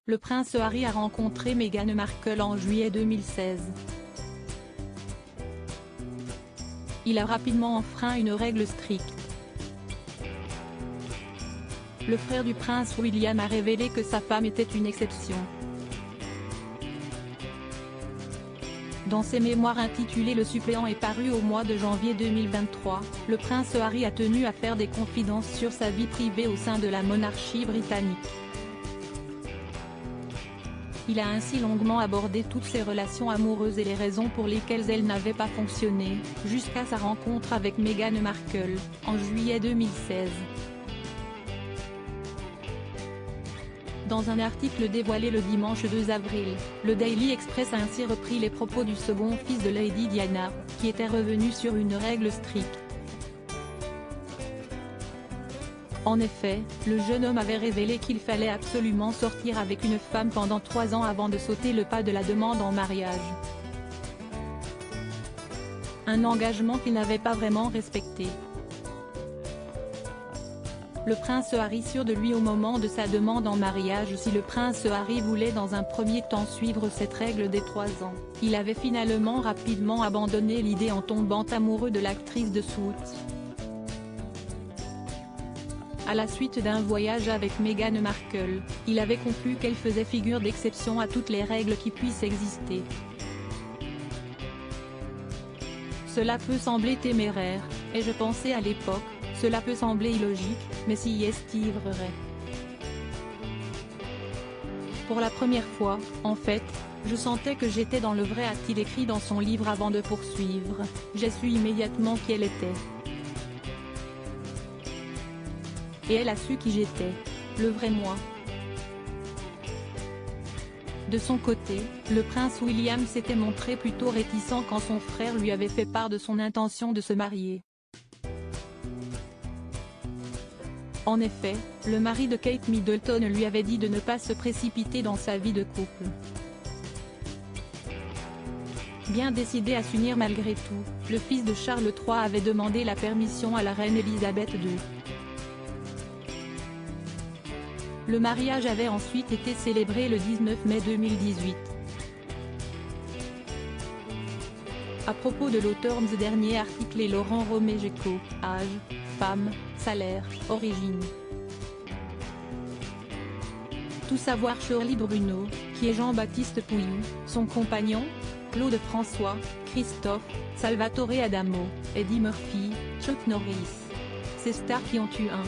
Le prince Harry a rencontré Meghan Markle en juillet 2016. Il a rapidement enfreint une règle stricte. Le frère du prince William a révélé que sa femme était une exception. Dans ses mémoires intitulés Le suppléant et paru au mois de janvier 2023, le prince Harry a tenu à faire des confidences sur sa vie privée au sein de la monarchie britannique. Il a ainsi longuement abordé toutes ses relations amoureuses et les raisons pour lesquelles elles n'avaient pas fonctionné, jusqu'à sa rencontre avec Meghan Markle, en juillet 2016. Dans un article dévoilé le dimanche 2 avril, le Daily Express a ainsi repris les propos du second fils de Lady Diana, qui était revenu sur une règle stricte. En effet, le jeune homme avait révélé qu'il fallait absolument sortir avec une femme pendant 3 ans avant de sauter le pas de la demande en mariage. Un engagement qu'il n'avait pas vraiment respecté. Le prince Harry sûr de lui au moment de sa demande en mariage. Si le prince Harry voulait dans un premier temps suivre cette règle des 3 ans, il avait finalement rapidement abandonné l'idée en tombant amoureux de l'actrice de Suits. À la suite d'un voyage avec Meghan Markle, il avait conclu qu'elle faisait figure d'exception à toutes les règles qui puissent exister. Cela peut sembler téméraire, et je pensais à l'époque, cela peut sembler illogique, mais s'y estiverait. Pour la première fois, en fait, je sentais que j'étais dans le vrai, a-t-il écrit dans son livre avant de poursuivre. J'ai su immédiatement qui elle était. Et elle a su qui j'étais, le vrai moi. De son côté, le prince William s'était montré plutôt réticent quand son frère lui avait fait part de son intention de se marier. En effet, le mari de Kate Middleton lui avait dit de ne pas se précipiter dans sa vie de couple. Bien décidé à s'unir malgré tout, le fils de Charles III avait demandé la permission à la reine Elisabeth II. Le mariage avait ensuite été célébré le 19 mai 2018. À propos de l'auteur, ce dernier article est Laurent Romegeco, âge, femme, salaire, origine. Tout savoir Shirley Bruno, qui est Jean-Baptiste Pouilloux, son compagnon, Claude François, Christophe, Salvatore Adamo, Eddie Murphy, Chuck Norris. Ces stars qui ont eu un